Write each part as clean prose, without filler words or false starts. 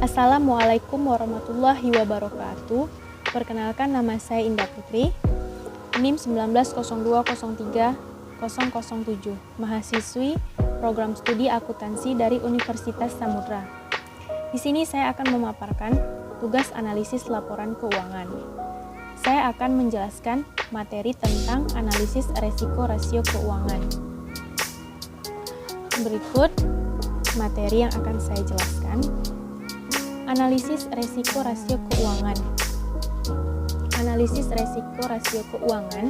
Assalamualaikum warahmatullahi wabarakatuh. Perkenalkan, nama saya Indah Putri, NIM 1902030007, mahasiswi program studi akuntansi dari Universitas Samudra. Di sini saya akan memaparkan tugas analisis laporan keuangan. Saya akan menjelaskan materi tentang analisis resiko rasio keuangan. Berikut materi yang akan saya jelaskan. Analisis resiko rasio keuangan. Analisis resiko rasio keuangan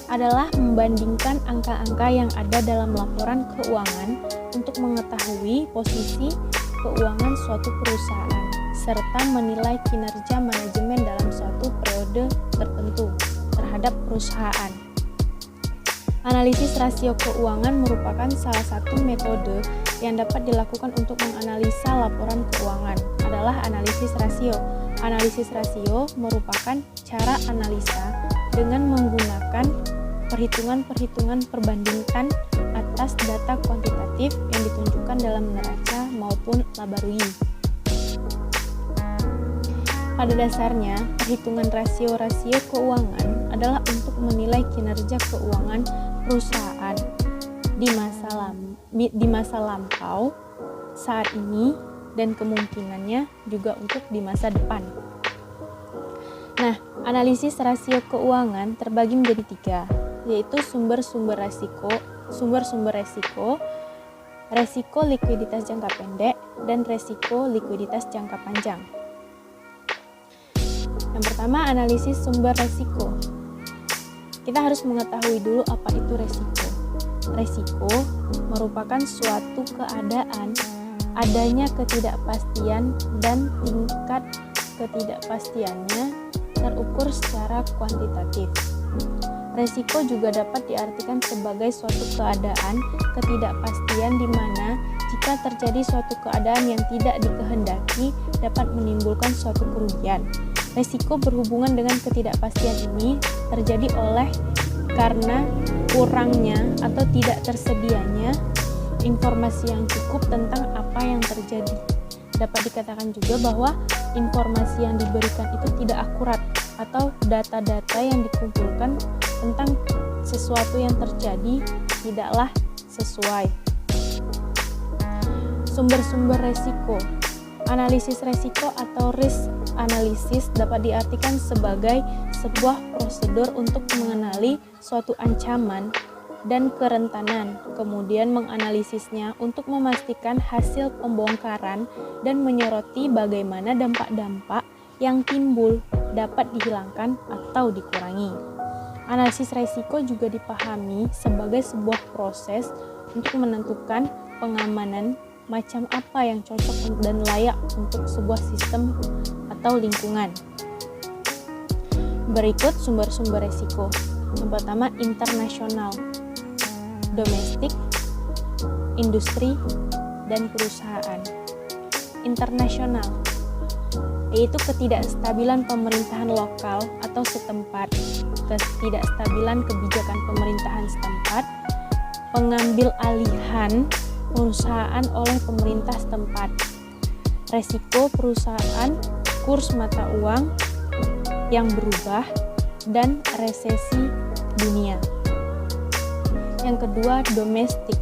adalah membandingkan angka-angka yang ada dalam laporan keuangan untuk mengetahui posisi keuangan suatu perusahaan serta menilai kinerja manajemen dalam suatu periode tertentu terhadap perusahaan. Analisis rasio keuangan merupakan salah satu metode yang dapat dilakukan untuk menganalisa laporan keuangan adalah analisis rasio. Analisis rasio merupakan cara analisa dengan menggunakan perhitungan-perhitungan perbandingan atas data kuantitatif yang ditunjukkan dalam neraca maupun laba rugi. Pada dasarnya, perhitungan rasio-rasio keuangan adalah untuk menilai kinerja keuangan perusahaan di masa lampau, saat ini, dan kemungkinannya juga untuk di masa depan. Nah, analisis rasio keuangan terbagi menjadi 3, yaitu sumber-sumber resiko, resiko likuiditas jangka pendek, dan resiko likuiditas jangka panjang. Yang pertama, analisis sumber resiko. Kita harus mengetahui dulu apa itu resiko. Resiko merupakan suatu keadaan adanya ketidakpastian dan tingkat ketidakpastiannya terukur secara kuantitatif. Resiko juga dapat diartikan sebagai suatu keadaan ketidakpastian di mana jika terjadi suatu keadaan yang tidak dikehendaki dapat menimbulkan suatu kerugian. Resiko berhubungan dengan ketidakpastian ini terjadi karena kurangnya atau tidak tersedianya informasi yang cukup tentang apa yang terjadi. Dapat dikatakan juga bahwa informasi yang diberikan itu tidak akurat atau data-data yang dikumpulkan tentang sesuatu yang terjadi tidaklah sesuai. Sumber-sumber resiko. Analisis resiko atau risk analysis dapat diartikan sebagai sebuah prosedur untuk mengenali suatu ancaman dan kerentanan, kemudian menganalisisnya untuk memastikan hasil pembongkaran dan menyoroti bagaimana dampak-dampak yang timbul dapat dihilangkan atau dikurangi. Analisis resiko juga dipahami sebagai sebuah proses untuk menentukan pengamanan macam apa yang cocok dan layak untuk sebuah sistem atau lingkungan. Berikut sumber-sumber resiko. Yang pertama, internasional, domestik, industri, dan perusahaan. Internasional yaitu ketidakstabilan pemerintahan lokal atau setempat, ketidakstabilan kebijakan pemerintahan setempat, pengambil alihan perusahaan oleh pemerintah setempat, resiko perusahaan, kurs mata uang yang berubah, dan resesi dunia. Yang kedua, domestik.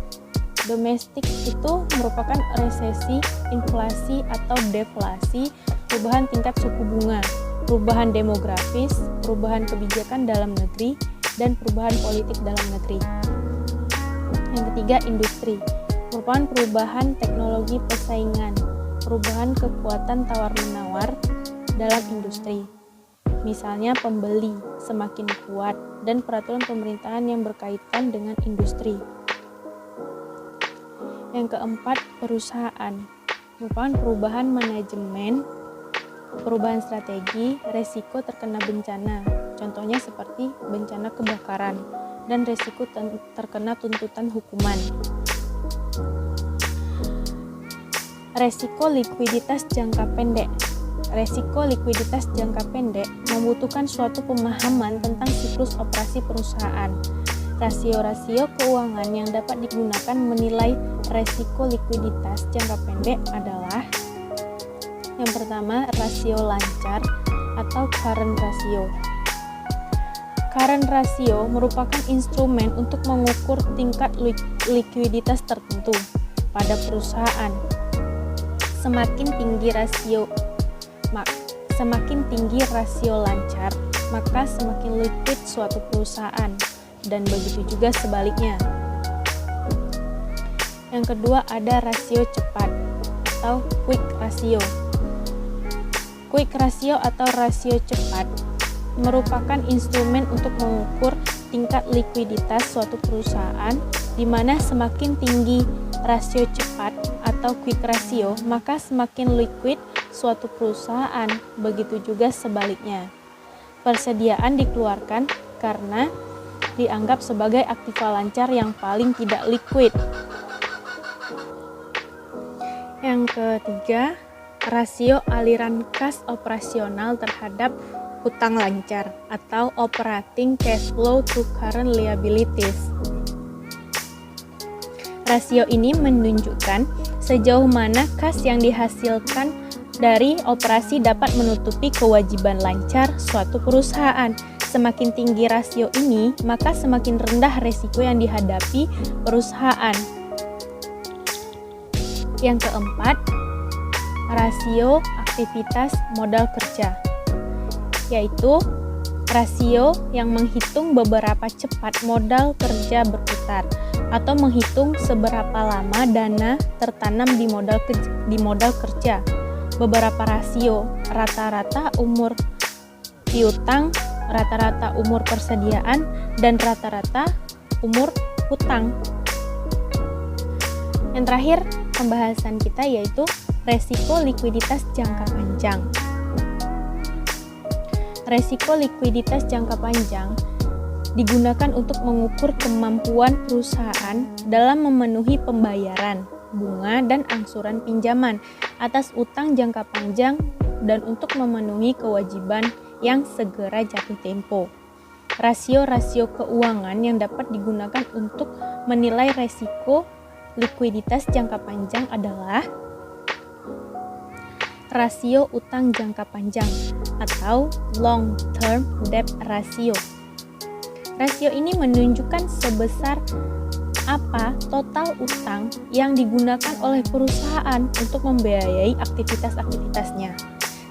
Domestik itu merupakan resesi, inflasi atau deflasi, perubahan tingkat suku bunga, perubahan demografis, perubahan kebijakan dalam negeri, dan perubahan politik dalam negeri. Yang ketiga, industri. Merupakan perubahan teknologi persaingan, perubahan kekuatan tawar-menawar dalam industri. Misalnya pembeli semakin kuat dan peraturan pemerintahan yang berkaitan dengan industri. Yang keempat, perusahaan. Merupakan perubahan manajemen, perubahan strategi, resiko terkena bencana. Contohnya seperti bencana kebakaran dan resiko terkena tuntutan hukuman. Resiko likuiditas jangka pendek. Resiko likuiditas jangka pendek membutuhkan suatu pemahaman tentang siklus operasi perusahaan. Rasio-rasio keuangan yang dapat digunakan menilai resiko likuiditas jangka pendek adalah Yang pertama, rasio lancar atau current ratio. Current ratio merupakan instrumen untuk mengukur tingkat likuiditas tertentu pada perusahaan. Semakin tinggi rasio lancar, maka semakin liquid suatu perusahaan, dan begitu juga sebaliknya. Yang kedua, ada rasio cepat atau quick ratio. Quick ratio atau rasio cepat merupakan instrumen untuk mengukur tingkat likuiditas suatu perusahaan, di mana semakin tinggi rasio cepat atau quick ratio, maka semakin liquid suatu perusahaan, begitu juga sebaliknya. Persediaan dikeluarkan karena dianggap sebagai aktiva lancar yang paling tidak liquid. Yang ketiga, rasio aliran kas operasional terhadap hutang lancar atau operating cash flow to current liabilities. Rasio ini menunjukkan sejauh mana kas yang dihasilkan dari operasi dapat menutupi kewajiban lancar suatu perusahaan. Semakin tinggi rasio ini, maka semakin rendah resiko yang dihadapi perusahaan. Yang keempat, rasio aktivitas modal kerja, yaitu rasio yang menghitung beberapa cepat modal kerja berputar atau menghitung seberapa lama dana tertanam di modal kerja. Beberapa rasio, rata-rata umur piutang, rata-rata umur persediaan, dan rata-rata umur hutang. Yang terakhir pembahasan kita yaitu resiko likuiditas jangka panjang. Resiko likuiditas jangka panjang digunakan untuk mengukur kemampuan perusahaan dalam memenuhi pembayaran, bunga, dan angsuran pinjaman atas utang jangka panjang dan untuk memenuhi kewajiban yang segera jatuh tempo. Rasio-rasio keuangan yang dapat digunakan untuk menilai resiko likuiditas jangka panjang adalah rasio utang jangka panjang atau long term debt ratio. Rasio ini menunjukkan sebesar apa total utang yang digunakan oleh perusahaan untuk membiayai aktivitas-aktivitasnya.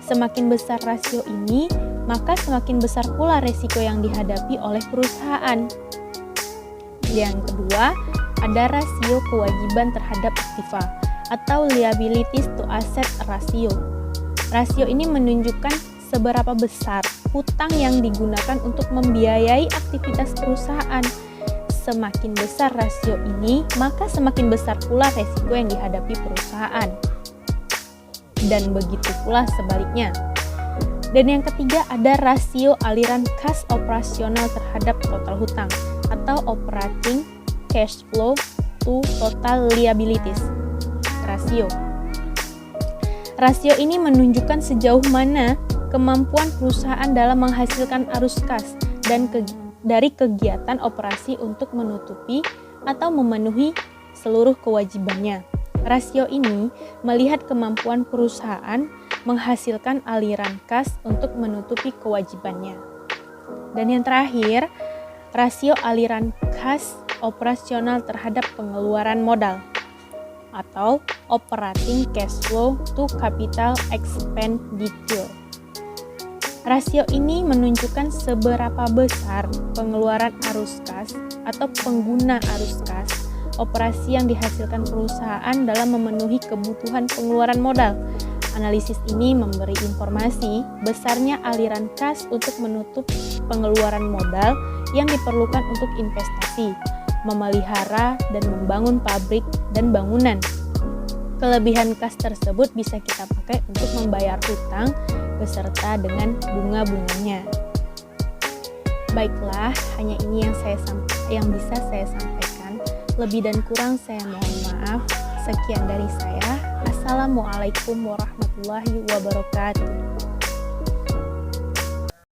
Semakin besar rasio ini, maka semakin besar pula resiko yang dihadapi oleh perusahaan. Yang kedua, ada rasio kewajiban terhadap aktiva atau liabilities to asset ratio. Rasio ini menunjukkan seberapa besar hutang yang digunakan untuk membiayai aktivitas perusahaan. Semakin besar rasio ini, maka semakin besar pula resiko yang dihadapi perusahaan. Dan begitu pula sebaliknya. Dan yang ketiga ada rasio aliran kas operasional terhadap total hutang atau operating cash flow to total liabilities rasio. Rasio ini menunjukkan sejauh mana kemampuan perusahaan dalam menghasilkan arus kas dan dari kegiatan operasi untuk menutupi atau memenuhi seluruh kewajibannya. Rasio ini melihat kemampuan perusahaan menghasilkan aliran kas untuk menutupi kewajibannya. Dan yang terakhir, rasio aliran kas operasional terhadap pengeluaran modal atau operating cash flow to capital expenditure. Rasio ini menunjukkan seberapa besar pengeluaran arus kas atau pengguna arus kas operasi yang dihasilkan perusahaan dalam memenuhi kebutuhan pengeluaran modal. Analisis ini memberi informasi besarnya aliran kas untuk menutup pengeluaran modal yang diperlukan untuk investasi, memelihara dan membangun pabrik dan bangunan. Kelebihan kas tersebut bisa kita pakai untuk membayar hutang beserta dengan bunga-bunganya. Baiklah, hanya ini yang bisa saya sampaikan. Lebih dan kurang saya mohon maaf. Sekian dari saya. Assalamualaikum warahmatullahi wabarakatuh.